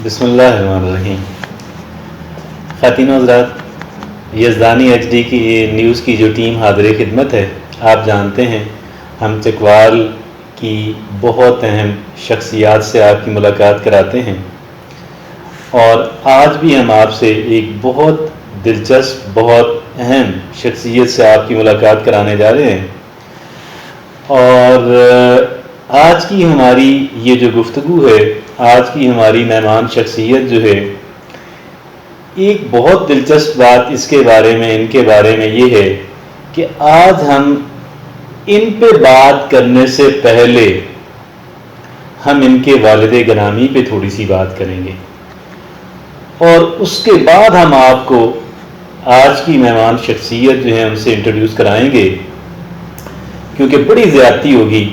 بسم اللہ الرحمن الرحیم۔ خواتین و حضرات، یزدانی ایچ ڈی کی نیوز کی جو ٹیم حاضر خدمت ہے، آپ جانتے ہیں ہم چکوال کی بہت اہم شخصیات سے آپ کی ملاقات کراتے ہیں، اور آج بھی ہم آپ سے ایک بہت دلچسپ بہت اہم شخصیت سے آپ کی ملاقات کرانے جا رہے ہیں۔ اور آج کی ہماری یہ جو گفتگو ہے، آج کی ہماری مہمان شخصیت جو ہے، ایک بہت دلچسپ بات اس کے بارے میں ان کے بارے میں یہ ہے کہ آج ہم ان پہ بات کرنے سے پہلے ہم ان کے والد گرامی پہ تھوڑی سی بات کریں گے، اور اس کے بعد ہم آپ کو آج کی مہمان شخصیت جو ہے ان سے انٹروڈیوس کرائیں گے، کیونکہ بڑی زیادتی ہوگی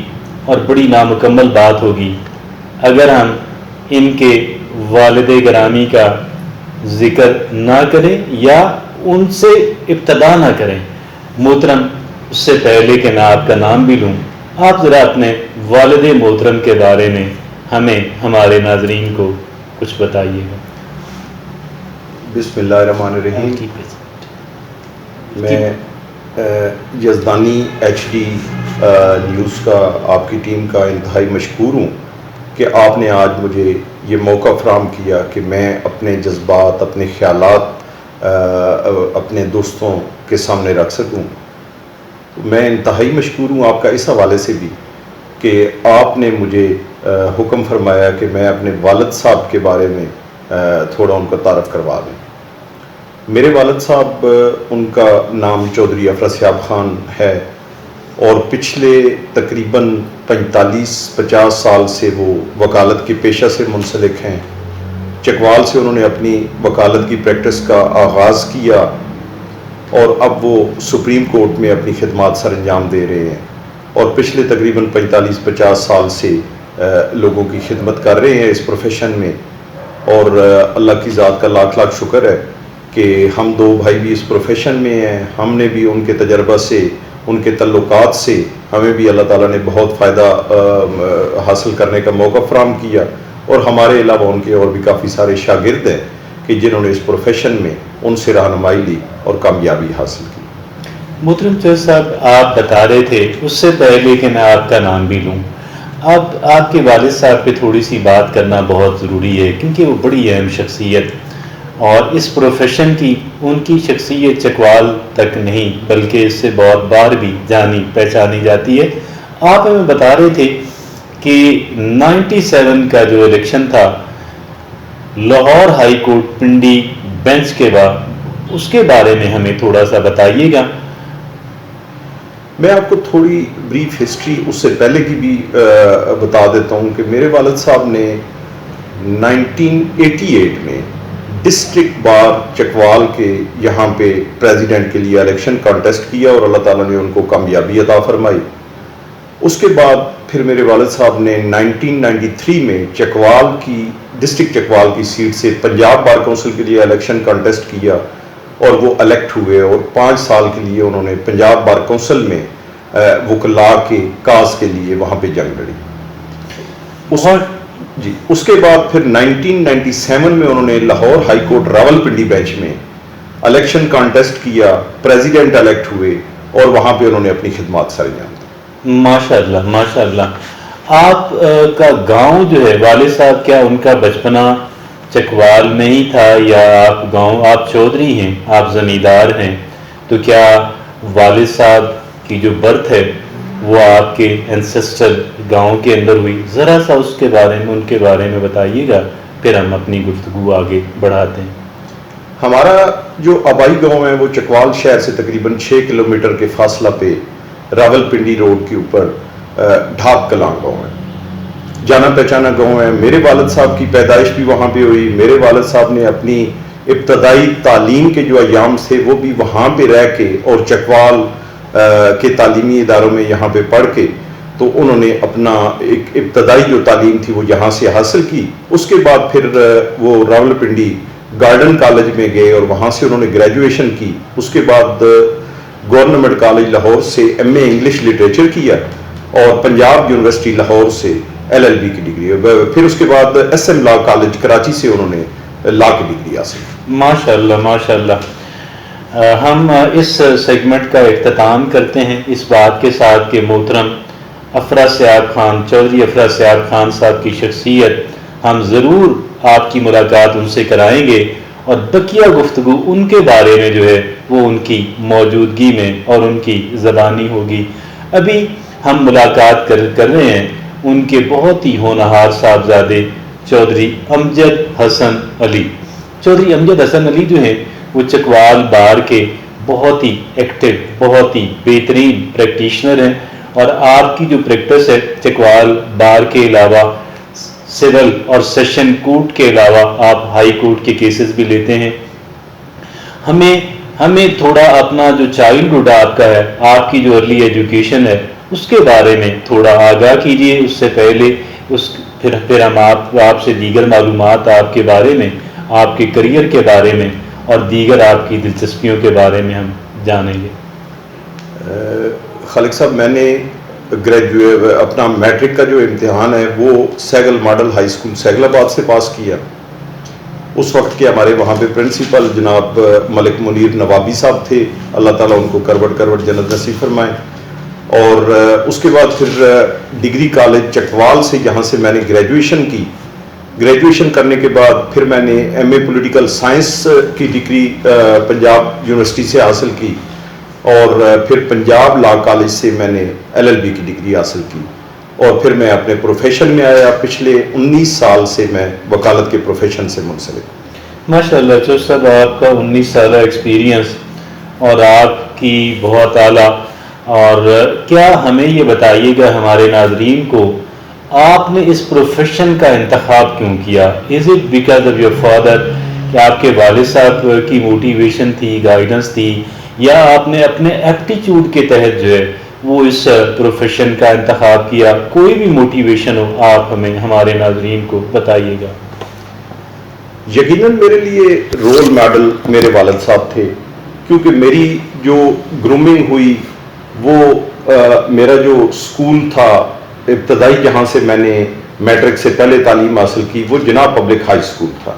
اور بڑی نامکمل بات ہوگی اگر ہم ان کے والد گرامی کا ذکر نہ کریں یا ان سے ابتدا نہ کریں۔ محترم، اس سے پہلے کہ میں آپ کا نام بھی لوں، آپ ذرا اپنے والد محترم کے بارے میں ہمیں ہمارے ناظرین کو کچھ بتائیے گا۔ بسم اللہ الرحمن الرحیم۔ میں یزدانی ایچ ڈی نیوز کا آپ کی ٹیم کا انتہائی مشکور ہوں کہ آپ نے آج مجھے یہ موقع فراہم کیا کہ میں اپنے جذبات، اپنے خیالات اپنے دوستوں کے سامنے رکھ سکوں۔ میں انتہائی مشکور ہوں آپ کا اس حوالے سے بھی کہ آپ نے مجھے حکم فرمایا کہ میں اپنے والد صاحب کے بارے میں تھوڑا ان کا تعارف کروا دوں۔ میرے والد صاحب، ان کا نام چودھری افراسیاب خان ہے، اور پچھلے تقریباً 45-50 سال سے وہ وکالت کے پیشہ سے منسلک ہیں۔ چکوال سے انہوں نے اپنی وکالت کی پریکٹس کا آغاز کیا، اور اب وہ سپریم کورٹ میں اپنی خدمات سر انجام دے رہے ہیں، اور پچھلے تقریباً 45-50 سال سے لوگوں کی خدمت کر رہے ہیں اس پروفیشن میں۔ اور اللہ کی ذات کا لاکھ لاکھ شکر ہے کہ ہم دو بھائی بھی اس پروفیشن میں ہیں۔ ہم نے بھی ان کے تجربہ سے، ان کے تعلقات سے ہمیں بھی اللہ تعالیٰ نے بہت فائدہ حاصل کرنے کا موقع فراہم کیا، اور ہمارے علاوہ ان کے اور بھی کافی سارے شاگرد ہیں کہ جنہوں نے اس پروفیشن میں ان سے رہنمائی لی اور کامیابی حاصل کی۔ محترم چودھری صاحب، آپ بتا رہے تھے اس سے پہلے کہ میں آپ کا نام بھی لوں، اب آپ کے والد صاحب پہ تھوڑی سی بات کرنا بہت ضروری ہے، کیونکہ وہ بڑی اہم شخصیت، اور اس پروفیشن کی ان کی شخصیت چکوال تک نہیں بلکہ اس سے بہت باہر بھی جانی پہچانی جاتی ہے۔ آپ ہمیں بتا رہے تھے کہ 97 کا جو الیکشن تھا Lahore high court Pindi bench کے بعد، اس کے بارے میں ہمیں تھوڑا سا بتائیے گا۔ میں آپ کو تھوڑی بریف ہسٹری اس سے پہلے کی بھی بتا دیتا ہوں کہ میرے والد صاحب نے 1988 میں ڈسٹرکٹ بار چکوال کے یہاں پہ پریزیڈنٹ کے لیے الیکشن کانٹیسٹ کیا، اور اللہ تعالیٰ نے ان کو کامیابی عطا فرمائی۔ اس کے بعد پھر میرے والد صاحب نے 1993 میں چکوال کی ڈسٹرکٹ چکوال کی سیٹ سے پنجاب بار کونسل کے لیے الیکشن کانٹیسٹ کیا، اور وہ الیکٹ ہوئے، اور 5 سال کے لیے انہوں نے پنجاب بار کونسل میں وکلاء کے کاز کے لیے وہاں پہ جنگ لڑی۔ اس کے بعد پھر 1997 میں انہوں نے Lahore high court Rawalpindi bench میں الیکشن کانٹیسٹ کیا، پریزیڈنٹ الیکٹ ہوئے، اور وہاں پہ انہوں نے اپنی خدمات سر انجام دی۔ ماشاءاللہ ماشاءاللہ۔ آپ کا گاؤں جو ہے، والد صاحب کیا ان کا بچپنا چکوال میں ہی تھا، یا آپ چودھری ہیں، آپ زمیندار ہیں، تو کیا والد صاحب کی جو برتھ ہے وہ آپ کے اینسسٹر گاؤں کے اندر ہوئی؟ ذرا سا اس کے بارے میں، ان کے بارے میں بتائیے گا، پھر ہم اپنی گفتگو آگے بڑھاتے ہیں۔ ہمارا جو آبائی گاؤں ہے وہ چکوال شہر سے تقریباً 6 کلومیٹر کے فاصلہ پہ راولپنڈی روڈ کے اوپر ڈھاک کلاں گاؤں ہے، جانا پہچانا گاؤں ہے۔ میرے والد صاحب کی پیدائش بھی وہاں پہ ہوئی۔ میرے والد صاحب نے اپنی ابتدائی تعلیم کے جو ایام تھے وہ بھی وہاں پہ رہ کے، اور چکوال کے تعلیمی اداروں میں یہاں پہ پڑھ کے، تو انہوں نے اپنا ایک ابتدائی جو تعلیم تھی وہ یہاں سے حاصل کی۔ اس کے بعد پھر وہ راولپنڈی گارڈن کالج میں گئے، اور وہاں سے انہوں نے گریجویشن کی۔ اس کے بعد گورنمنٹ کالج لاہور سے ایم اے انگلش لٹریچر کیا، اور پنجاب یونیورسٹی لاہور سے LLB کی ڈگری. پھر اس کے بعد SM لا کالج کراچی سے انہوں نے لا کی ڈگری حاصل کی. ماشاءاللہ ماشاءاللہ. ہم اس سیگمنٹ کا اختتام کرتے ہیں اس بات کے ساتھ کہ محترم افرا سیاب خان، چودھری افرا سیاب خان صاحب کی شخصیت ہم ضرور آپ کی ملاقات ان سے کرائیں گے، اور بقیہ گفتگو ان کے بارے میں جو ہے وہ ان کی موجودگی میں اور ان کی زبانی ہوگی. ابھی ہم ملاقات کر رہے ہیں ان کے بہت ہی ہونہار صاحبزادے چودھری امجد حسن علی. چودھری امجد حسن علی جو ہیں وہ چکوال بار کے بہت ہی ایکٹیو، بہت ہی بہترین پریکٹیشنر ہیں، اور آپ کی جو پریکٹس ہے چکوال بار کے علاوہ سول اور سیشن کورٹ کے علاوہ آپ ہائی کورٹ کے کیسز بھی لیتے ہیں. ہمیں تھوڑا اپنا جو چائلڈہڈ آپ کا ہے، آپ کی جو ارلی ایجوکیشن ہے، اس کے بارے میں تھوڑا آگاہ کیجئے. اس سے پہلے پھر ہم آپ سے دیگر معلومات آپ کے بارے میں، آپ کے کریئر کے بارے میں اور دیگر آپ کی دلچسپیوں کے بارے میں ہم جانیں گے. خالق صاحب، میں نے اپنا میٹرک کا جو امتحان ہے وہ سیگل ماڈل ہائی اسکول سیگل آباد سے پاس کیا. اس وقت کے ہمارے وہاں پہ پرنسپل جناب ملک منیر نوابی صاحب تھے، اللہ تعالیٰ ان کو کروٹ جنت نصیب فرمائیں. اور اس کے بعد پھر ڈگری کالج چکوال سے جہاں سے میں نے گریجویشن کی. گریجویشن کرنے کے بعد پھر میں نے MA پولیٹیکل سائنس کی ڈگری پنجاب یونیورسٹی سے حاصل کی، اور پھر پنجاب لا کالج سے میں نے LLB کی ڈگری حاصل کی. اور پھر میں اپنے پروفیشن میں آیا. پچھلے 19 سال سے میں وکالت کے پروفیشن سے منسلک. ماشاءاللہ چودھری صاحب، آپ کا 19 سالہ ایکسپیرینس اور آپ کی بہت اعلیٰ. اور کیا ہمیں یہ بتائیے گا ہمارے ناظرین کو، آپ نے اس پروفیشن کا انتخاب کیوں کیا؟ Is it because of your father, کہ آپ کے والد صاحب کی موٹیویشن تھی، گائیڈنس تھی، یا آپ نے اپنے ایپٹیچیوڈ کے تحت جو ہے وہ اس پروفیشن کا انتخاب کیا؟ کوئی بھی موٹیویشن ہو آپ ہمیں، ہمارے ناظرین کو بتائیے گا. یقیناً میرے لیے رول ماڈل میرے والد صاحب تھے، کیونکہ میری جو گرومنگ ہوئی وہ میرا جو اسکول تھا ابتدائی جہاں سے میں نے میٹرک سے پہلے تعلیم حاصل کی وہ جناب پبلک ہائی اسکول تھا.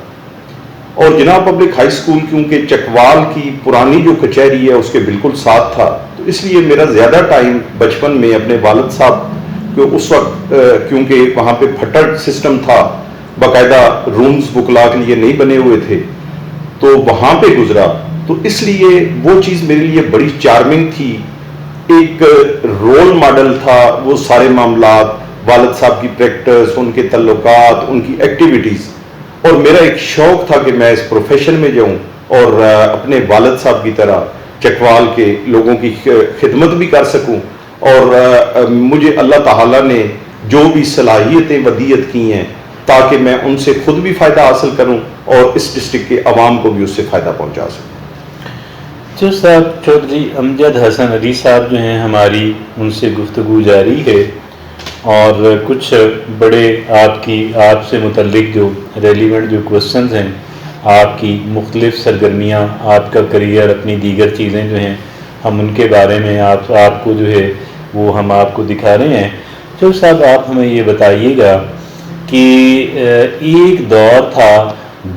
اور جناب پبلک ہائی اسکول کیونکہ چکوال کی پرانی جو کچہری ہے اس کے بالکل ساتھ تھا، تو اس لیے میرا زیادہ ٹائم بچپن میں اپنے والد صاحب کو اس وقت کیونکہ وہاں پہ پھٹڑ سسٹم تھا، باقاعدہ رومز بکلا کے لیے نہیں بنے ہوئے تھے، تو وہاں پہ گزرا. تو اس لیے وہ چیز میرے لیے بڑی چارمنگ تھی. ایک رول ماڈل تھا وہ سارے معاملات، والد صاحب کی پریکٹس، ان کے تعلقات، ان کی ایکٹیویٹیز. اور میرا ایک شوق تھا کہ میں اس پروفیشن میں جاؤں اور اپنے والد صاحب کی طرح چکوال کے لوگوں کی خدمت بھی کر سکوں. اور مجھے اللہ تعالیٰ نے جو بھی صلاحیتیں ودیت کی ہیں تاکہ میں ان سے خود بھی فائدہ حاصل کروں اور اس ڈسٹرکٹ کے عوام کو بھی اس سے فائدہ پہنچا سکوں. جو صاحب چودھری امجد حسن علی صاحب جو ہیں، ہماری ان سے گفتگو جاری ہے، اور کچھ بڑے آپ سے متعلق جو ریلیونٹ جو کوسچنز ہیں، آپ کی مختلف سرگرمیاں، آپ کا کریئر، اپنی دیگر چیزیں جو ہیں، ہم ان کے بارے میں آپ کو جو ہے وہ ہم آپ کو دکھا رہے ہیں. جو صاحب آپ ہمیں یہ بتائیے گا کہ ایک دور تھا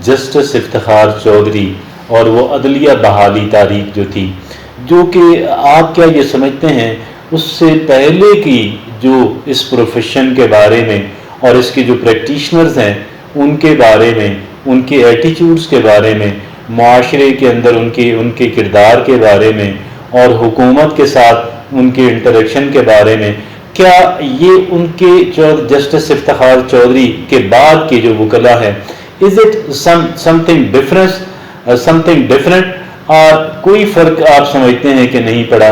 جسٹس افتخار چودھری اور وہ عدلیہ بحالی تاریخ جو تھی، جو کہ آپ کیا یہ سمجھتے ہیں اس سے پہلے کی جو اس پروفیشن کے بارے میں اور اس کے جو پریکٹیشنرز ہیں ان کے بارے میں، ان کے ایٹیچیوڈز کے بارے میں، معاشرے کے اندر ان کے کردار کے بارے میں اور حکومت کے ساتھ ان کے انٹریکشن کے بارے میں، کیا یہ ان کے جسٹس افتخار چودھری کے بعد کے جو وکلاء ہیں، از اٹ something different اور کوئی فرق آپ سمجھتے ہیں کہ نہیں پڑا؟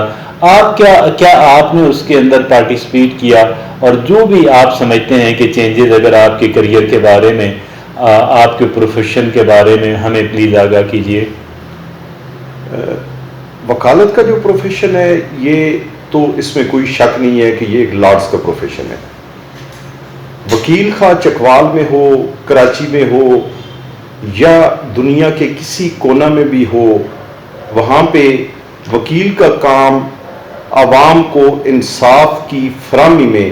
آپ کیا آپ نے اس کے اندر پارٹیسپیٹ کیا؟ اور جو بھی آپ سمجھتے ہیں کہ چینجز اگر آپ کے کریئر کے بارے میں، آپ کے پروفیشن کے بارے میں، ہمیں پلیز آگاہ کیجیے. وکالت کا جو پروفیشن ہے یہ تو اس میں کوئی شک نہیں ہے کہ یہ ایک لارڈز کا پروفیشن ہے. وکیل خواہ چکوال میں ہو، کراچی میں ہو یا دنیا کے کسی کونا میں بھی ہو، وہاں پہ وکیل کا کام عوام کو انصاف کی فراہمی میں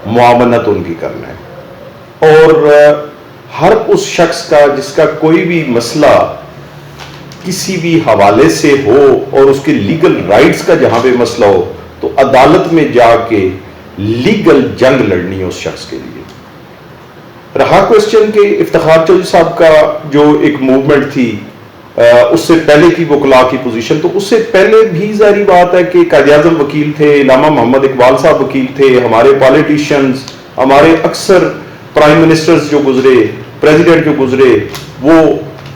معاونت ان کی کرنا ہے. اور ہر اس شخص کا جس کا کوئی بھی مسئلہ کسی بھی حوالے سے ہو اور اس کے لیگل رائٹس کا جہاں پہ مسئلہ ہو تو عدالت میں جا کے لیگل جنگ لڑنی ہے اس شخص کے لیے. رہا کوشچن کہ افتخار چودھری صاحب کا جو ایک موومنٹ تھی اس سے پہلے کی وکلاء کی پوزیشن، تو اس سے پہلے بھی ظاہری بات ہے کہ قائد اعظم وکیل تھے، علامہ محمد اقبال صاحب وکیل تھے، ہمارے پالیٹیشنز، ہمارے اکثر پرائم منسٹرز جو گزرے، پریزیڈنٹ جو گزرے، وہ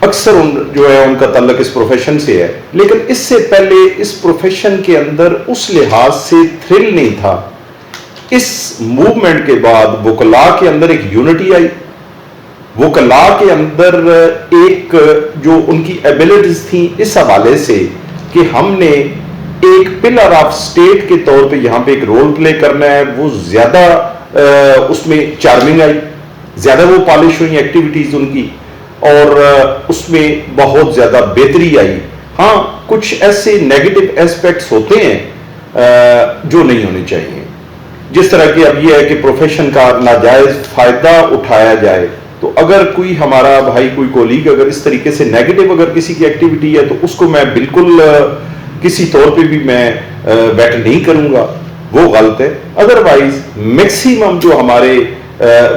اکثر جو ہے ان کا تعلق اس پروفیشن سے ہے. لیکن اس سے پہلے اس پروفیشن کے اندر اس لحاظ سے تھرل نہیں تھا. اس موومنٹ کے بعد وکلاء کے اندر ایک یونٹی آئی، وکلاء کے اندر ایک جو ان کی ایبلٹیز تھیں اس حوالے سے کہ ہم نے ایک پلر آف سٹیٹ کے طور پہ یہاں پہ ایک رول پلے کرنا ہے، وہ زیادہ اس میں چارمنگ آئی، زیادہ وہ پالش ہوئی ایکٹیویٹیز ان کی، اور اس میں بہت زیادہ بہتری آئی. ہاں کچھ ایسے نیگیٹو ایسپیکٹس ہوتے ہیں جو نہیں ہونے چاہیے، جس طرح کہ اب یہ ہے کہ پروفیشن کا ناجائز فائدہ اٹھایا جائے. تو اگر کوئی ہمارا بھائی، کوئی کولیگ اگر اس طریقے سے نیگیٹو اگر کسی کی ایکٹیویٹی ہے تو اس کو میں بالکل کسی طور پہ بھی میں بیٹر نہیں کروں گا، وہ غلط ہے. ادروائز میکسیمم جو ہمارے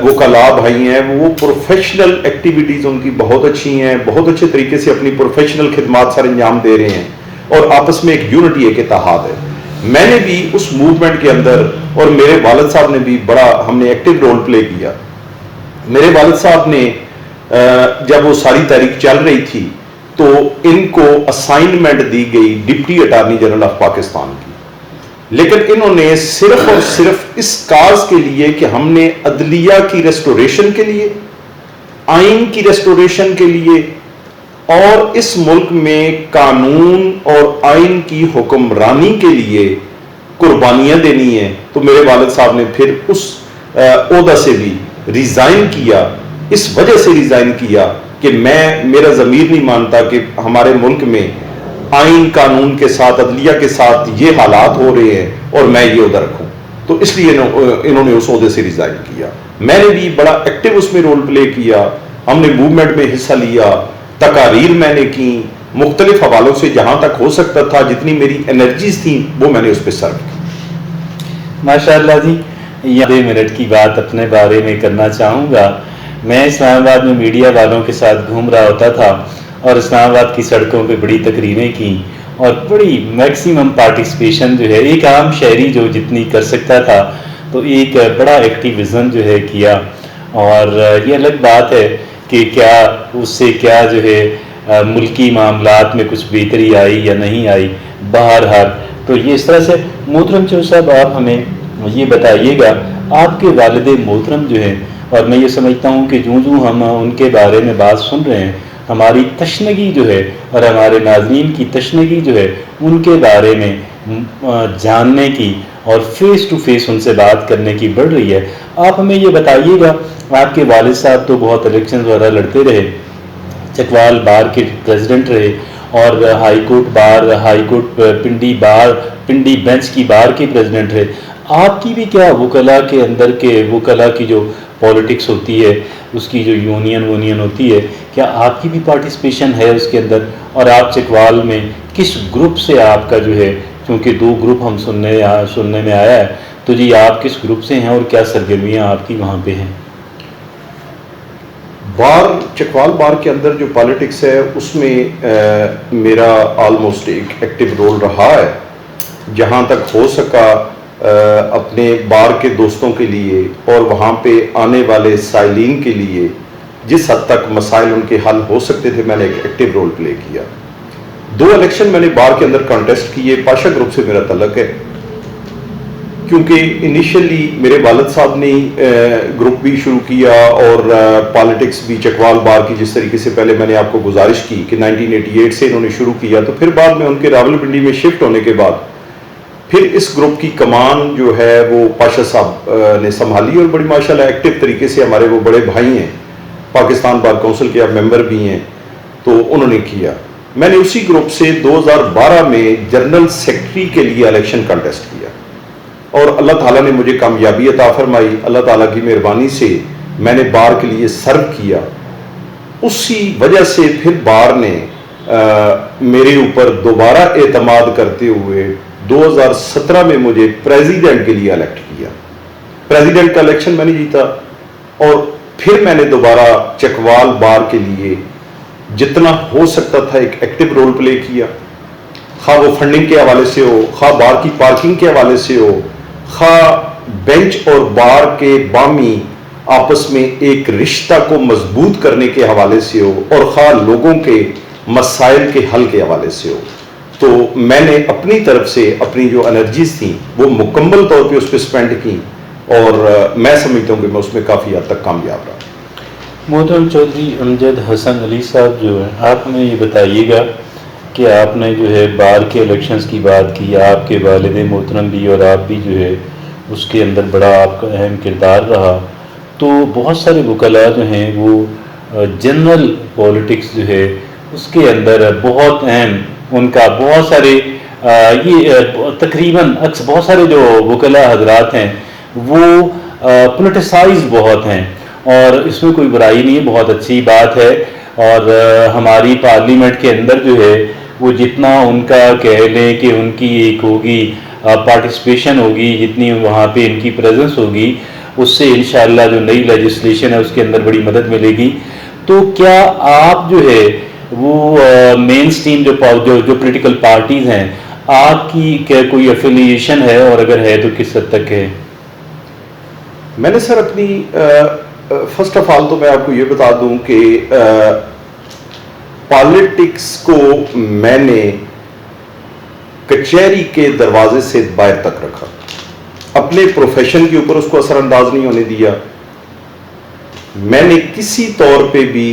وکلاء بھائی ہیں وہ پروفیشنل ایکٹیویٹیز ان کی بہت اچھی ہیں، بہت اچھے طریقے سے اپنی پروفیشنل خدمات سر انجام دے رہے ہیں، اور آپس میں ایک یونٹی، ایک اتحاد ہے. میں نے بھی اس موومنٹ کے اندر، اور میرے والد صاحب نے بھی بڑا، ہم نے ایکٹیو رول پلے کیا. میرے والد صاحب نے جب وہ ساری تاریخ چل رہی تھی تو ان کو اسائنمنٹ دی گئی deputy attorney general of Pakistan کی، لیکن انہوں نے صرف اور صرف اس کاز کے لیے کہ ہم نے عدلیہ کی ریسٹوریشن کے لیے، آئین کی ریسٹوریشن کے لیے، اور اس ملک میں قانون اور آئین کی حکمرانی کے لیے قربانیاں دینی ہیں، تو میرے والد صاحب نے پھر اس عہدہ سے بھی ریزائن کیا. اس وجہ سے ریزائن کیا کہ میرا ضمیر نہیں مانتا کہ ہمارے ملک میں آئین قانون کے ساتھ، عدلیہ کے ساتھ یہ حالات ہو رہے ہیں اور میں یہ عہدہ رکھوں. تو اس لیے انہوں نے اس عہدے سے ریزائن کیا. میں نے بھی بڑا ایکٹیو اس میں رول پلے کیا، ہم نے موومنٹ میں حصہ لیا، تقاریر میں نے کی، مختلف حوالوں سے جہاں تک ہو سکتا تھا جتنی میری انرجیز تھیں وہ میں نے اس پہ سرو کی. ماشاءاللہ جی. یہ 2 منٹ کی بات اپنے بارے میں کرنا چاہوں گا. میں اسلام آباد میں میڈیا والوں کے ساتھ گھوم رہا ہوتا تھا اور اسلام آباد کی سڑکوں پہ بڑی تقریریں کی اور بڑی میکسیمم پارٹیسپیشن جو ہے ایک عام شہری جو جتنی کر سکتا تھا تو ایک بڑا ایکٹیویزم جو ہے کیا. اور یہ الگ بات ہے کہ کیا اس سے کیا جو ہے ملکی معاملات میں کچھ بہتری آئی یا نہیں آئی. بہرحال تو یہ اس طرح سے محترم چودھری صاحب آپ ہمیں یہ بتائیے گا، آپ کے والد محترم جو ہیں، اور میں یہ سمجھتا ہوں کہ جوں ہم ان کے بارے میں بات سن رہے ہیں ہماری تشنگی جو ہے اور ہمارے ناظرین کی تشنگی جو ہے ان کے بارے میں جاننے کی اور فیس ٹو فیس ان سے بات کرنے کی بڑھ رہی ہے. آپ ہمیں یہ بتائیے گا، آپ کے والد صاحب تو بہت الیکشن وغیرہ لڑتے رہے، چکوال بار کے پریزیڈنٹ رہے اور ہائی کورٹ پنڈی بینچ کی بار کے پریزیڈنٹ رہے. آپ کی بھی کیا وکلاء کے اندر کے وکلاء کی جو پالیٹکس ہوتی ہے، اس کی جو یونین ہوتی ہے، کیا آپ کی بھی پارٹیسپیشن ہے اس کے اندر؟ اور آپ چکوال میں کس گروپ سے آپ کا جو ہے، کیونکہ 2 گروپ ہم سننے میں آیا ہے، تو جی آپ کس گروپ سے ہیں اور کیا سرگرمیاں آپ کی وہاں پہ ہیں؟ چکوال بار کے اندر جو پالیٹکس ہے اس میں میرا آلموسٹ ایک ایکٹیو رول رہا ہے. جہاں تک ہو سکا اپنے بار کے دوستوں کے لیے اور وہاں پہ آنے والے سائلین کے لیے جس حد تک مسائل ان کے حل ہو سکتے تھے میں نے ایک ایکٹیو رول پلے کیا. 2 الیکشن میں نے بار کے اندر کانٹیسٹ کیے. پاشا گروپ سے میرا تعلق ہے کیونکہ انیشلی میرے والد صاحب نے گروپ بھی شروع کیا اور پالیٹکس بھی چکوال بار کی، جس طریقے سے پہلے میں نے آپ کو گزارش کی کہ 1988 سے انہوں نے شروع کیا، تو پھر بعد میں ان کے راولپنڈی میں شفٹ ہونے کے بعد پھر اس گروپ کی کمان جو ہے وہ پاشا صاحب نے سنبھالی اور بڑی ماشاءاللہ ایکٹیو طریقے سے، ہمارے وہ بڑے بھائی ہیں، پاکستان بار کونسل کے ممبر بھی ہیں، تو انہوں نے کیا. میں نے اسی گروپ سے 2012 میں جنرل سیکرٹری کے لیے الیکشن کنٹیسٹ کیا اور اللہ تعالیٰ نے مجھے کامیابی عطا فرمائی. اللہ تعالیٰ کی مہربانی سے میں نے بار کے لیے سرو کیا، اسی وجہ سے پھر بار نے میرے اوپر دوبارہ اعتماد کرتے ہوئے 2017 میں مجھے پریزیڈنٹ کے لیے الیکٹ کیا۔ پریزیڈنٹ کا الیکشن میں نے جیتا، اور پھر میں نے دوبارہ چکوال بار کے لیے جتنا ہو سکتا تھا ایک ایکٹیو رول پلے کیا، خواہ وہ فنڈنگ کے حوالے سے ہو، خواہ بار کی پارکنگ کے حوالے سے ہو، خواہ بینچ اور بار کے بامی آپس میں ایک رشتہ کو مضبوط کرنے کے حوالے سے ہو، اور خواہ لوگوں کے مسائل کے حل کے حوالے سے ہو۔ تو میں نے اپنی طرف سے اپنی جو انرجیز تھیں وہ مکمل طور پہ اس پہ سپینڈ کی، اور میں سمجھتا ہوں کہ میں اس میں کافی حد تک کامیاب رہا۔ محترم چودھری امجد حسن علی صاحب جو ہیں، آپ ہمیں یہ بتائیے گا کہ آپ نے جو ہے بار کے الیکشنز کی بات کی، آپ کے والد محترم بھی اور آپ بھی جو ہے اس کے اندر بڑا آپ کا اہم کردار رہا، تو بہت سارے وکلاء جو ہیں وہ جنرل پولیٹکس جو ہے اس کے اندر بہت اہم ان کا بہت سارے یہ تقریباً بہت سارے جو وکلاء حضرات ہیں وہ پولیٹیسائز بہت ہیں، اور اس میں کوئی برائی نہیں ہے، بہت اچھی بات ہے۔ اور ہماری پارلیمنٹ کے اندر جو ہے وہ جتنا ان کا کہہ لیں کہ ان کی ایک ہوگی پارٹیسپیشن ہوگی، جتنی وہاں پہ ان کی پریزنس ہوگی، اس سے انشاءاللہ جو نئی لیجسلیشن ہے اس کے اندر بڑی مدد ملے گی۔ تو کیا آپ جو ہے وہ مین سٹریم جو پولیٹیکل پارٹیز ہیں، آپ کی کیا کوئی افیلیشن ہے، اور اگر ہے تو کس حد تک ہے؟ میں نے سر اپنی فرسٹ آف آل تو میں آپ کو یہ بتا دوں کہ پالیٹکس کو میں نے کچہری کے دروازے سے باہر تک رکھا، اپنے پروفیشن کے اوپر اس کو اثر انداز نہیں ہونے دیا۔ میں نے کسی طور پہ بھی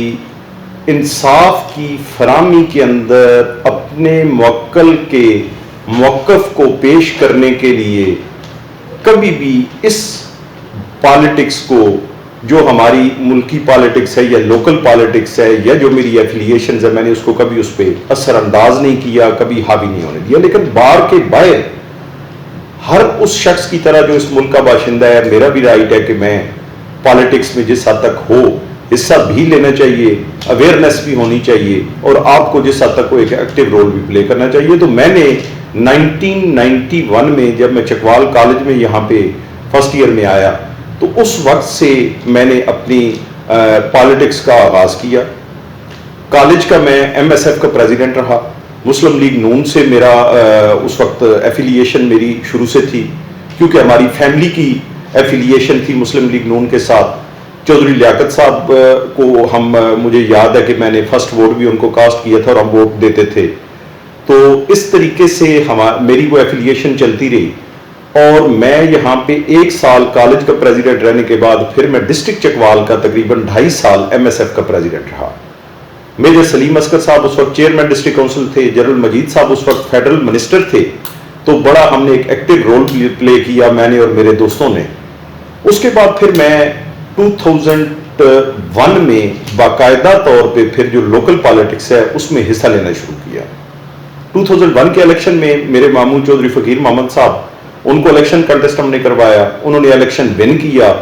انصاف کی فراہمی کے اندر اپنے موکل کے موقف کو پیش کرنے کے لیے کبھی بھی اس پالیٹکس کو، جو ہماری ملکی پالیٹکس ہے یا لوکل پالیٹکس ہے یا جو میری ایفیلیشنز ہے، میں نے اس کو کبھی اس پہ اثر انداز نہیں کیا، کبھی حاوی نہیں ہونے دیا۔ لیکن بار کے باہر ہر اس شخص کی طرح جو اس ملک کا باشندہ ہے، میرا بھی رائٹ ہے کہ میں پالیٹکس میں جس حد تک ہو حصہ بھی لینا چاہیے، اویئرنیس بھی ہونی چاہیے، اور آپ کو جس حد تک کو ایک ایکٹیو رول بھی پلے کرنا چاہیے۔ تو میں نے 1991 میں جب میں چکوال کالج میں یہاں پہ فرسٹ ایئر میں آیا، تو اس وقت سے میں نے اپنی پالیٹکس کا آغاز کیا۔ کالج کا میں ایم ایس ایف کا پریزیڈنٹ رہا، مسلم لیگ نون سے میرا اس وقت ایفیلیشن میری شروع سے تھی، کیونکہ ہماری فیملی کی ایفیلیشن تھی مسلم لیگ نون کے ساتھ۔ چودھری لیاقت صاحب کو مجھے یاد ہے کہ میں نے فرسٹ ووٹ بھی ان کو کاسٹ کیا تھا اور ہم ووٹ دیتے تھے۔ تو اس طریقے سے میری وہ ایفیلیشن چلتی رہی، اور میں یہاں پہ 1 سال کالج کا پریزیڈنٹ رہنے کے بعد پھر میں ڈسٹرکٹ چکوال کا تقریباً 2.5 سال ایم ایس ایف کا پریزیڈنٹ رہا۔ میجر سلیم اصغر صاحب اس وقت چیئرمین ڈسٹرکٹ کونسل تھے، جنرل مجید صاحب اس وقت فیڈرل منسٹر تھے، تو بڑا ہم نے ایک ایکٹیو رول پلے کیا، میں نے اور میرے دوستوں نے۔ اس کے بعد پھر میں 2001 میں باقاعدہ طور پہ پھر جو لوکل پالیٹکس ہے اس میں حصہ لینا شروع کیا۔ 2001 کے الیکشن میں میرے ماموں چودھری فقیر محمد صاحب، ان کو الیکشن کنٹیسٹ ہم نے کروایا، انہوں نے الیکشن ون کیا،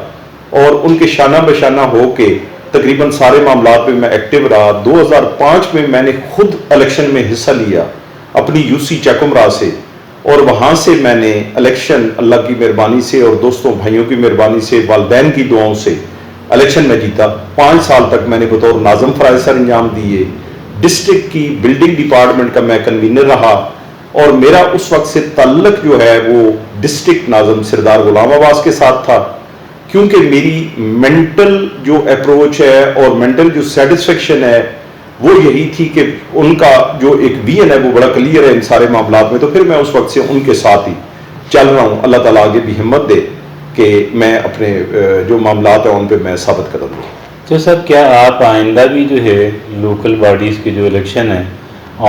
اور ان کے شانہ بشانہ ہو کے تقریباً سارے معاملات میں ایکٹیو رہا۔ 2005 میں میں نے خود الیکشن میں حصہ لیا اپنی یو سی چکمرا سے، اور وہاں سے میں نے الیکشن اللہ کی مہربانی سے اور دوستوں بھائیوں کی مہربانی سے، والدین کی دعاؤں سے الیکشن میں جیتا۔ 5 سال تک میں نے بطور ناظم فرائض سر انجام دیے۔ ڈسٹرکٹ کی بلڈنگ ڈپارٹمنٹ کا میں کنوینر رہا، اور میرا اس وقت سے تعلق جو ہے وہ ڈسٹرکٹ ناظم سردار غلام عباس کے ساتھ تھا، کیونکہ میری مینٹل جو اپروچ ہے اور مینٹل جو سیٹسفیکشن ہے وہ یہی تھی کہ ان کا جو ایک ویژن ہے وہ بڑا کلیئر ہے ان سارے معاملات میں، تو پھر میں اس وقت سے ان کے ساتھ ہی چل رہا ہوں۔ اللہ تعالیٰ آگے بھی ہمت دے کہ میں اپنے جو معاملات ہیں ان پہ میں ثابت قدم ہوں۔ تو صاحب کیا آپ آئندہ بھی جو ہے لوکل باڈیز کے جو الیکشن ہیں،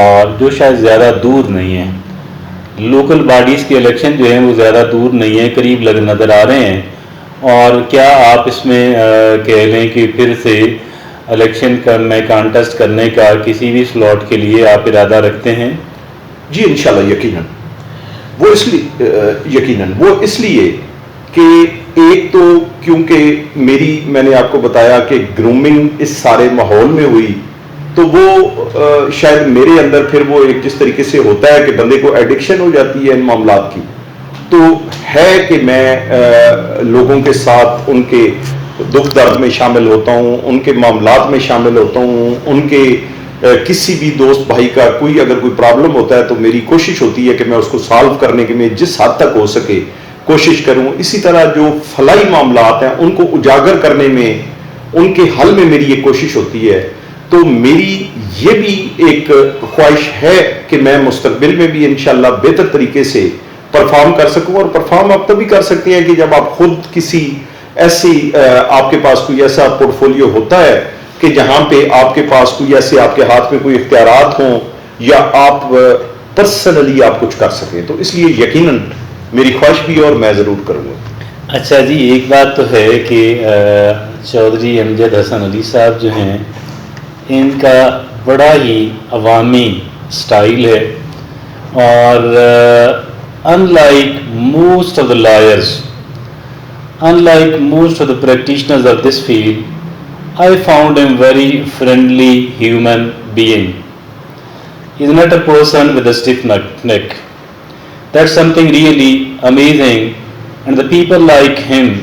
اور جو شاید زیادہ دور نہیں ہیں، لوکل باڈیز کے الیکشن جو ہیں وہ زیادہ دور نہیں ہیں، قریب نظر آ رہے ہیں، اور کیا آپ اس میں کہہ لیں کہ پھر سے الیکشن میں کانٹیسٹ کرنے کا کسی بھی سلاٹ کے لیے آپ ارادہ رکھتے ہیں؟ جی انشاءاللہ، یقیناً وہ اس لیے کہ ایک تو کیونکہ میں نے آپ کو بتایا کہ گرومنگ اس سارے ماحول میں ہوئی، تو وہ شاید میرے اندر پھر وہ ایک جس طریقے سے ہوتا ہے کہ بندے کو ایڈکشن ہو جاتی ہے ان معاملات کی، تو ہے کہ میں لوگوں کے ساتھ ان کے دکھ درد میں شامل ہوتا ہوں، ان کے معاملات میں شامل ہوتا ہوں، ان کے کسی بھی دوست بھائی کا اگر کوئی پرابلم ہوتا ہے تو میری کوشش ہوتی ہے کہ میں اس کو سالو کرنے کے میں جس حد تک ہو سکے کوشش کروں. اسی طرح جو فلاحی معاملات ہیں ان کو اجاگر کرنے میں، ان کے حل میں میری یہ کوشش ہوتی ہے. تو میری یہ بھی ایک خواہش ہے کہ میں مستقبل میں بھی انشاءاللہ بہتر طریقے سے پرفارم کر سکوں. اور پرفارم آپ تبھی کر سکتے ہیں کہ جب آپ خود کسی ایسی آپ کے پاس کوئی ایسا پورٹ فولیو ہوتا ہے کہ جہاں پہ آپ کے پاس کوئی ایسے آپ کے ہاتھ میں کوئی اختیارات ہوں یا آپ پرسنلی آپ کچھ کر سکیں. تو اس لیے یقیناً میری خواہش بھی ہے اور میں ضرور کروں گا. اچھا جی، ایک بات تو ہے کہ چودھری امجد حسن علی صاحب جو ہیں ان کا بڑا ہی عوامی سٹائل ہے، اور unlike most of the lawyers, unlike most of the practitioners of this field, I found him very friendly human being. He is not a person with a stiff neck. That's something really amazing, and the people like him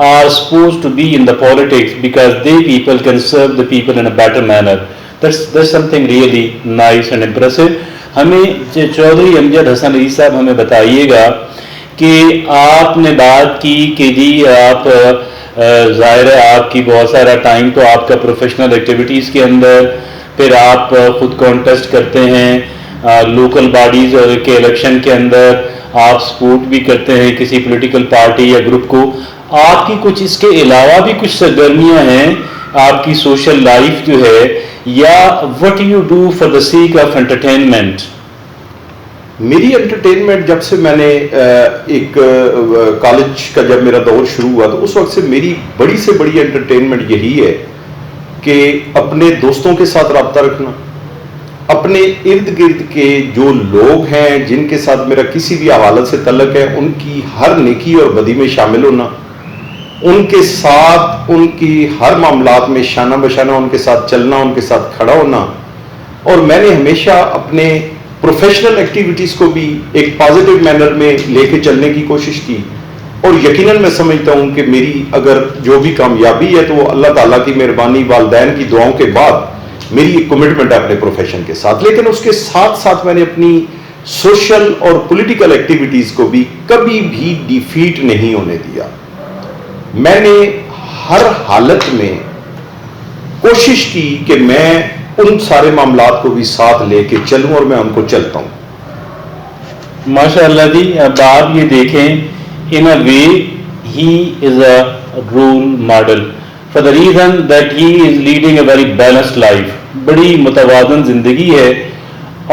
are supposed to be in the politics because they people can serve the people in a better manner. That's something really nice and impressive. ہمیں چودھری امجد حسن علی صاحب ہمیں بتائیے گا کہ آپ نے بات کی کہ جی آپ ظاہر ہے آپ کی بہت سارا ٹائم تو آپ کا پروفیشنل ایکٹیویٹیز کے اندر، پھر آپ خود کانٹیسٹ کرتے ہیں لوکل باڈیز اور کے الیکشن کے اندر، آپ سپورٹ بھی کرتے ہیں کسی پولیٹیکل پارٹی یا گروپ کو. آپ کی کچھ اس کے علاوہ بھی کچھ سرگرمیاں ہیں آپ کی سوشل لائف جو ہے، یا what you do for the sake of entertainment? میری انٹرٹینمنٹ جب سے میں نے ایک کالج کا جب میرا دور شروع ہوا تو اس وقت سے میری بڑی سے بڑی انٹرٹینمنٹ یہی ہے کہ اپنے دوستوں کے ساتھ رابطہ رکھنا، اپنے ارد گرد کے جو لوگ ہیں جن کے ساتھ میرا کسی بھی حوالت سے تعلق ہے ان کی ہر نیکی اور بدی میں شامل ہونا، ان کے ساتھ ان کی ہر معاملات میں شانہ بشانہ ان کے ساتھ چلنا، ان کے ساتھ کھڑا ہونا. اور میں نے ہمیشہ اپنے پروفیشنل ایکٹیویٹیز کو بھی ایک پازیٹیو مینر میں لے کے چلنے کی کوشش کی. اور یقیناً میں سمجھتا ہوں کہ میری اگر جو بھی کامیابی ہے تو وہ اللہ تعالیٰ کی مہربانی، والدین کی دعاؤں کے بعد میری ایک کمٹمنٹ ہے اپنے پروفیشن کے ساتھ. لیکن اس کے ساتھ ساتھ میں نے اپنی سوشل اور پولیٹیکل ایکٹیویٹیز کو بھی کبھی بھی ڈیفیٹ نہیں ہونے دیا. میں نے ہر حالت میں کوشش کی کہ میں ان سارے معاملات کو بھی ساتھ لے کے چلوں اور میں ان کو چلتا ہوں. ماشاء اللہ جی. اب آپ یہ دیکھیں، in a way he is a role model for the reason that he is leading a very balanced life. بڑی متوازن زندگی ہے،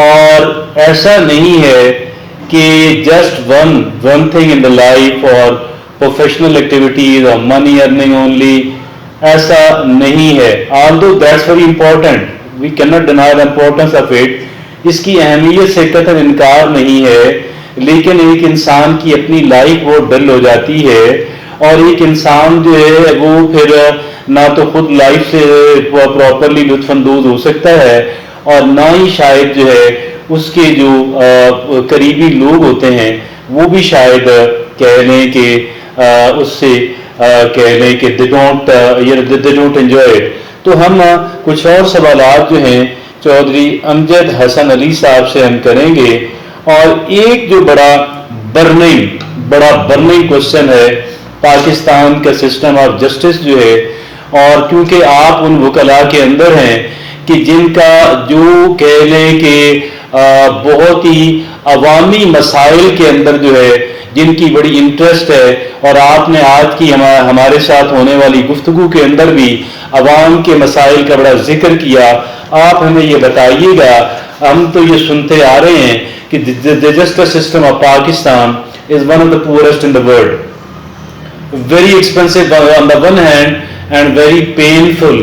اور ایسا نہیں ہے کہ just one thing in the life or professional activities or money earning only. ایسا نہیں ہے. although that's very important, we cannot deny the importance of it. اس کی اہمیت سے قطعاً انکار نہیں ہے، لیکن ایک انسان کی اپنی لائف وہ ڈل ہو جاتی ہے، اور ایک انسان جو ہے وہ پھر نہ تو خود لائف سے پراپرلی لطف اندوز ہو سکتا ہے، اور نہ ہی شاید جو ہے اس کے جو قریبی لوگ ہوتے ہیں وہ بھی شاید کہہ لیں کہ اس سے کہہ لیں کہ they don't enjoy it. تو ہم کچھ اور سوالات جو ہیں چودھری امجد حسن علی صاحب سے ہم کریں گے. اور ایک جو بڑا برننگ کوشچن ہے پاکستان کا سسٹم آف جسٹس جو ہے، اور کیونکہ آپ ان وکلاء کے اندر ہیں کہ جن کا جو کہہ لیں کہ بہت ہی عوامی مسائل کے اندر جو ہے جن کی بڑی انٹرسٹ ہے، اور آپ نے آج کی ہمارے ساتھ ہونے والی گفتگو کے اندر بھی عوام کے مسائل کا بڑا ذکر کیا. آپ ہمیں یہ بتائیے گا، ہم تو یہ سنتے آ رہے ہیں کہ the justice system of Pakistan is one of the poorest in the world. Very expensive on the one hand and very painful,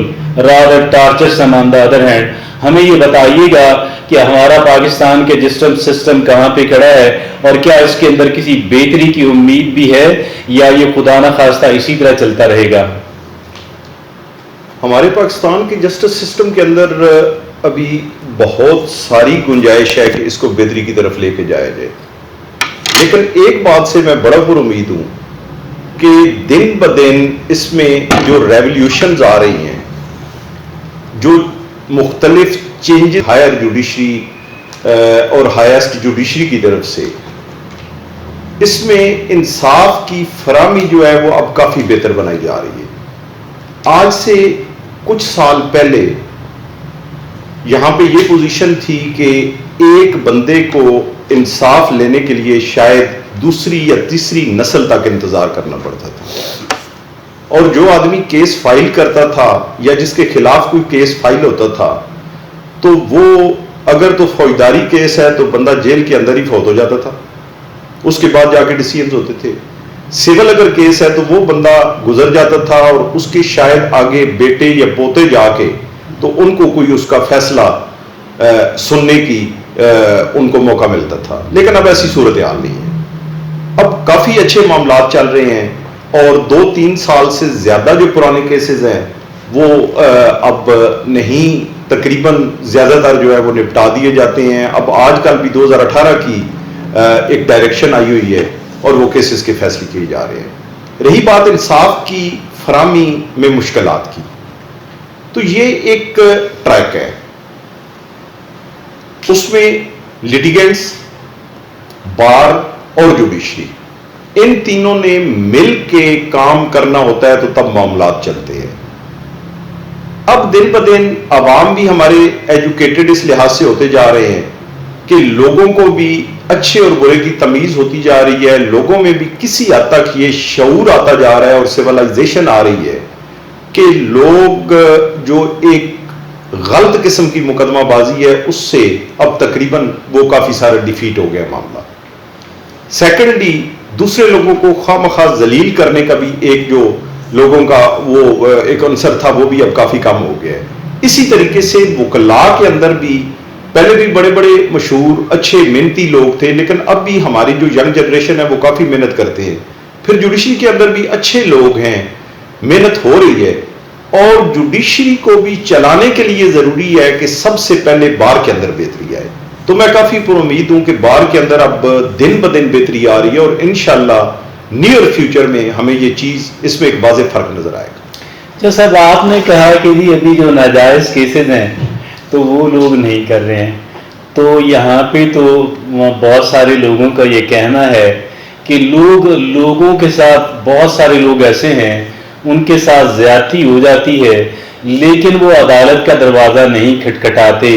rather torturesome on the other hand. ہمیں یہ بتائیے گا کہ ہمارا پاکستان کے جسٹس سسٹم کہاں پہ کھڑا ہے اور کیا اس کے اندر کسی بہتری کی امید بھی ہے یا یہ خدا نخواستہ اسی طرح چلتا رہے گا؟ ہمارے پاکستان کے جسٹس سسٹم کے اندر ابھی بہت ساری گنجائش ہے کہ اس کو بہتری کی طرف لے کے جایا جائے، لیکن ایک بات سے میں بڑا پر امید ہوں کہ دن بدن اس میں جو ریولیوشنز آ رہی ہیں، جو مختلف چینجز ہائر جوڈیشری اور ہائیسٹ جوڈیشری کی طرف سے، اس میں انصاف کی فراہمی جو ہے وہ اب کافی بہتر بنائی جا رہی ہے۔ آج سے کچھ سال پہلے یہاں پہ یہ پوزیشن تھی کہ ایک بندے کو انصاف لینے کے لیے شاید دوسری یا تیسری نسل تک انتظار کرنا پڑتا تھا، اور جو آدمی کیس فائل کرتا تھا یا جس کے خلاف کوئی کیس فائل ہوتا تھا تو وہ اگر تو فوجداری کیس ہے تو بندہ جیل کے اندر ہی فوت ہو جاتا تھا، اس کے بعد جا کے ڈیسیژنز ہوتے تھے۔ سول اگر کیس ہے تو وہ بندہ گزر جاتا تھا اور اس کے شاید آگے بیٹے یا پوتے جا کے تو ان کو کوئی اس کا فیصلہ سننے کی ان کو موقع ملتا تھا، لیکن اب ایسی صورتحال نہیں ہے۔ اب کافی اچھے معاملات چل رہے ہیں اور 2-3 سال سے زیادہ جو پرانے کیسز ہیں وہ اب نہیں، تقریباً زیادہ تر جو ہے وہ نپٹا دیے جاتے ہیں۔ اب آج کل بھی 2018 کی ایک ڈائریکشن آئی ہوئی ہے اور وہ کیسز کے فیصلے کیے جا رہے ہیں۔ رہی بات انصاف کی فراہمی میں مشکلات کی، تو یہ ایک ٹریک ہے، اس میں لیٹیگنٹس، بار اور جوڈیشری، ان تینوں نے مل کے کام کرنا ہوتا ہے تو تب معاملات چلتے ہیں۔ اب دن بدن عوام بھی ہمارے ایجوکیٹڈ اس لحاظ سے ہوتے جا رہے ہیں کہ لوگوں کو بھی اچھے اور برے کی تمیز ہوتی جا رہی ہے، لوگوں میں بھی کسی حد تک یہ شعور آتا جا رہا ہے اور سویلائزیشن آ رہی ہے کہ لوگ جو ایک غلط قسم کی مقدمہ بازی ہے اس سے اب تقریباً وہ کافی سارا ڈیفیٹ ہو گیا معاملہ۔ سیکنڈلی دوسرے لوگوں کو خواہ مخواہ ذلیل کرنے کا بھی ایک جو لوگوں کا وہ ایک عنصر تھا وہ بھی اب کافی کم ہو گیا ہے۔ اسی طریقے سے وکلاء کے اندر بھی پہلے بھی بڑے بڑے مشہور اچھے محنتی لوگ تھے، لیکن اب بھی ہماری جو ینگ جنریشن ہے وہ کافی محنت کرتے ہیں۔ پھر جوڈیشری کے اندر بھی اچھے لوگ ہیں، محنت ہو رہی ہے، اور جوڈیشری کو بھی چلانے کے لیے ضروری ہے کہ سب سے پہلے بار کے اندر بہتری آئے۔ تو میں کافی پر امید ہوں کہ بار کے اندر اب دن بدن بہتری آ رہی ہے اور انشاءاللہ نیئر فیوچر میں ہمیں یہ چیز اس میں ایک واضح فرق نظر آئے گا۔ جو صاحب آپ نے کہا کہ جی ابھی جو ناجائز کیسز ہیں تو وہ لوگ نہیں کر رہے ہیں، تو یہاں پہ تو بہت سارے لوگوں کا یہ کہنا ہے کہ لوگوں کے ساتھ بہت سارے لوگ ایسے ہیں ان کے ساتھ زیادتی ہو جاتی ہے لیکن وہ عدالت کا دروازہ نہیں کھٹکھٹاتے،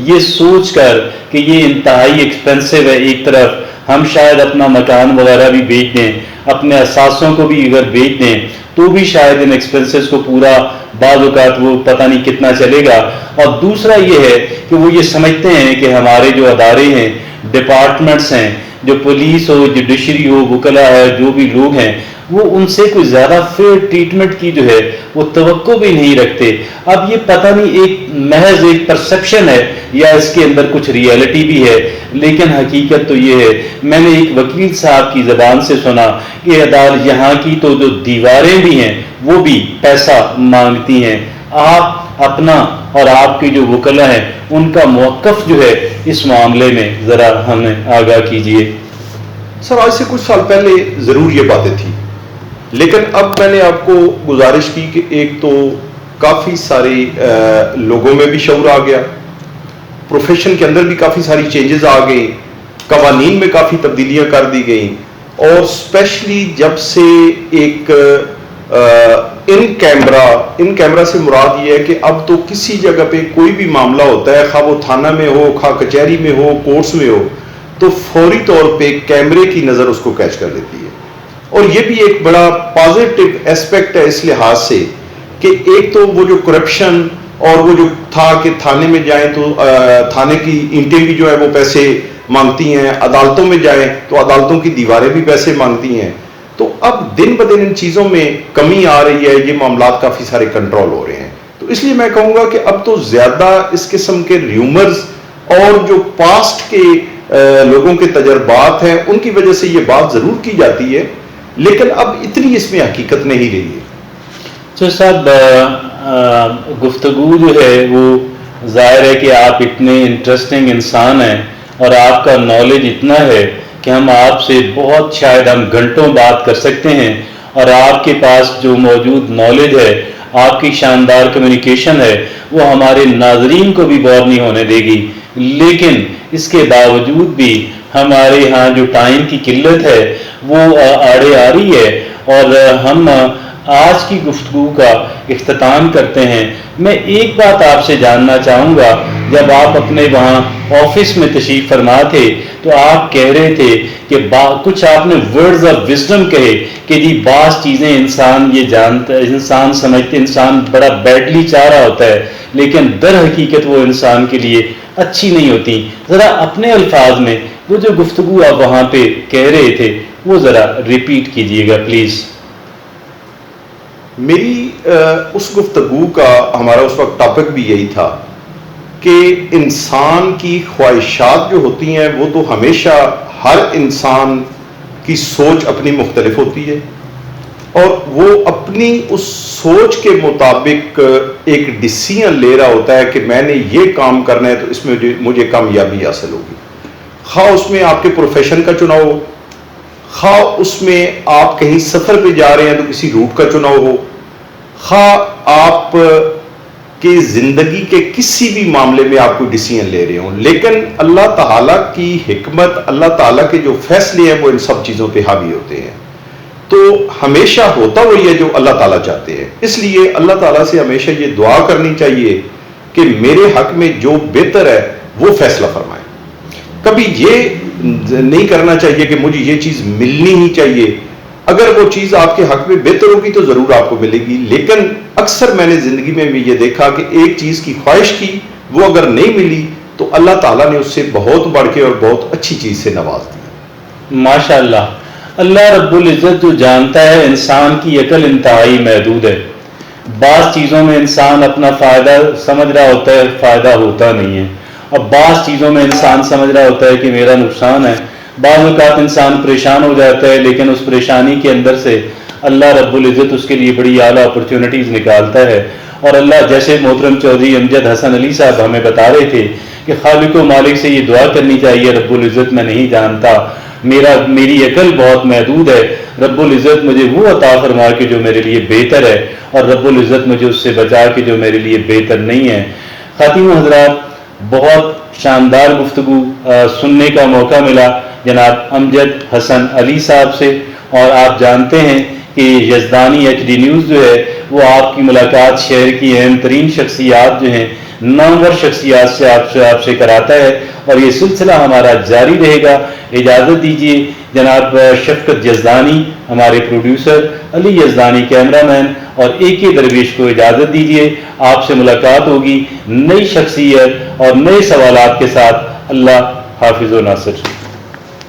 یہ سوچ کر کہ یہ انتہائی ایکسپینسو ہے، ایک طرف ہم شاید اپنا مکان وغیرہ بھی بیچ دیں، اپنے اثاثوں کو بھی اگر بیچ دیں تو بھی شاید ان ایکسپینسز کو پورا بعض اوقات وہ پتہ نہیں کتنا چلے گا۔ اور دوسرا یہ ہے کہ وہ یہ سمجھتے ہیں کہ ہمارے جو ادارے ہیں، ڈپارٹمنٹس ہیں، جو پولیس ہو، جوڈیشری ہو، وکلا ہے، جو بھی لوگ ہیں، وہ ان سے کوئی زیادہ فیئر ٹریٹمنٹ کی جو ہے وہ توقع بھی نہیں رکھتے۔ اب یہ پتہ نہیں ایک محض ایک پرسپشن ہے یا اس کے اندر کچھ ریئلٹی بھی ہے، لیکن حقیقت تو یہ ہے۔ میں نے ایک وکیل صاحب کی زبان سے سنا کہ عدالت یہاں کی تو جو دیواریں بھی ہیں وہ بھی پیسہ مانگتی ہیں، آپ اپنا اور آپ کے جو وکلا ہیں ان کا موقف جو ہے اس معاملے میں ذرا ہمیں آگاہ کیجیے۔ سر آج سے کچھ سال پہلے ضرور یہ باتیں تھیں، لیکن اب میں نے آپ کو گزارش کی کہ ایک تو کافی سارے لوگوں میں بھی شعور آ گیا، پروفیشن کے اندر بھی کافی ساری چینجز آ گئے، قوانین میں کافی تبدیلیاں کر دی گئیں، اور اسپیشلی جب سے ایک ان کیمرہ سے مراد یہ ہے کہ اب تو کسی جگہ پہ کوئی بھی معاملہ ہوتا ہے، خواہ وہ تھانہ میں ہو، خواہ کچہری میں ہو، کورٹس میں ہو، تو فوری طور پہ کیمرے کی نظر اس کو کیچ کر لیتی ہے۔ اور یہ بھی ایک بڑا پازیٹیو ایسپیکٹ ہے اس لحاظ سے کہ ایک تو وہ جو کرپشن اور وہ جو تھا کہ تھانے میں جائیں تو تھانے کی اینٹیں بھی جو ہے وہ پیسے مانگتی ہیں، عدالتوں میں جائیں تو عدالتوں کی دیواریں بھی پیسے مانگتی ہیں، تو اب دن بدن ان چیزوں میں کمی آ رہی ہے، یہ معاملات کافی سارے کنٹرول ہو رہے ہیں۔ تو اس لیے میں کہوں گا کہ اب تو زیادہ اس قسم کے ریومرز اور جو پاسٹ کے لوگوں کے تجربات ہیں ان کی وجہ سے یہ بات ضرور کی جاتی ہے، لیکن اب اتنی اس میں حقیقت نہیں رہی ہے۔ تو صاحب گفتگو جو ہے وہ ظاہر ہے کہ آپ اتنے انٹرسٹنگ انسان ہیں اور آپ کا نالج اتنا ہے کہ ہم آپ سے بہت شاید ہم گھنٹوں بات کر سکتے ہیں، اور آپ کے پاس جو موجود نالج ہے، آپ کی شاندار کمیونیکیشن ہے، وہ ہمارے ناظرین کو بھی بور نہیں ہونے دے گی۔ لیکن اس کے باوجود بھی ہمارے ہاں جو ٹائم کی قلت ہے وہ آڑے آ رہی ہے، اور ہم آج کی گفتگو کا اختتام کرتے ہیں۔ میں ایک بات آپ سے جاننا چاہوں گا، جب آپ اپنے وہاں آفس میں تشریف فرما تھے تو آپ کہہ رہے تھے کہ کچھ آپ نے ورڈز آف وزڈم کہے کہ جی بعض چیزیں انسان یہ جانتا ہے، انسان سمجھتے انسان بڑا بیڈلی چاہ رہا ہوتا ہے، لیکن در حقیقت وہ انسان کے لیے اچھی نہیں ہوتی۔ ذرا اپنے الفاظ میں وہ جو گفتگو آپ وہاں پہ کہہ رہے تھے وہ ذرا ریپیٹ کیجئے گا پلیز۔ میری اس گفتگو کا ہمارا اس وقت ٹاپک بھی یہی تھا کہ انسان کی خواہشات جو ہوتی ہیں وہ تو ہمیشہ ہر انسان کی سوچ اپنی مختلف ہوتی ہے، اور وہ اپنی اس سوچ کے مطابق ایک ڈیسیژن لے رہا ہوتا ہے کہ میں نے یہ کام کرنا ہے تو اس میں مجھے کامیابی حاصل ہوگی، خواہ اس میں آپ کے پروفیشن کا چناؤ ہو، خواہ اس میں آپ کہیں سفر پہ جا رہے ہیں تو کسی روٹ کا چناؤ ہو، خواہ آپ کے زندگی کے کسی بھی معاملے میں آپ کوئی ڈیسیژن لے رہے ہوں، لیکن اللہ تعالیٰ کی حکمت، اللہ تعالیٰ کے جو فیصلے ہیں وہ ان سب چیزوں پہ حاوی ہوتے ہیں۔ تو ہمیشہ ہوتا وہی ہے جو اللہ تعالیٰ چاہتے ہیں، اس لیے اللہ تعالیٰ سے ہمیشہ یہ دعا کرنی چاہیے کہ میرے حق میں جو بہتر ہے وہ فیصلہ فرمائیں۔ کبھی یہ نہیں کرنا چاہیے کہ مجھے یہ چیز ملنی ہی چاہیے، اگر وہ چیز آپ کے حق میں بہتر ہوگی تو ضرور آپ کو ملے گی، لیکن اکثر میں نے زندگی میں بھی یہ دیکھا کہ ایک چیز کی خواہش کی، وہ اگر نہیں ملی تو اللہ تعالیٰ نے اس سے بہت بڑھ کے اور بہت اچھی چیز سے نواز دیا۔ ماشاءاللہ، اللہ رب العزت جو جانتا ہے انسان کی عقل انتہائی محدود ہے، بعض چیزوں میں انسان اپنا فائدہ سمجھ رہا ہوتا ہے، فائدہ ہوتا نہیں ہے، اور بعض چیزوں میں انسان سمجھ رہا ہوتا ہے کہ میرا نقصان ہے۔ بعض اوقات انسان پریشان ہو جاتا ہے، لیکن اس پریشانی کے اندر سے اللہ رب العزت اس کے لیے بڑی اعلیٰ اپرچونٹیز نکالتا ہے، اور اللہ جیسے محترم چودھری امجد حسن علی صاحب ہمیں بتا رہے تھے کہ خالق و مالک سے یہ دعا کرنی چاہیے، رب العزت میں نہیں جانتا، میری عقل بہت محدود ہے، رب العزت مجھے وہ عطا فرما کے جو میرے لیے بہتر ہے، اور رب العزت مجھے اس سے بچا کے جو میرے لیے بہتر نہیں ہے۔ خواتین و حضرات، بہت شاندار گفتگو سننے کا موقع ملا جناب امجد حسن علی صاحب سے، اور آپ جانتے ہیں کہ یزدانی ایچ ڈی نیوز جو ہے وہ آپ کی ملاقات شہر کی اہم ترین شخصیات جو ہیں، نامور شخصیات سے آپ سے کراتا ہے، اور یہ سلسلہ ہمارا جاری رہے گا۔ اجازت دیجیے جناب شفقت یزدانی ہمارے پروڈیوسر، علی یزدانی کیمرہ مین، اور اے کے درویش کو اجازت دیجیے۔ آپ سے ملاقات ہوگی نئی شخصیت اور نئے سوالات کے ساتھ۔ اللہ حافظ و ناصر۔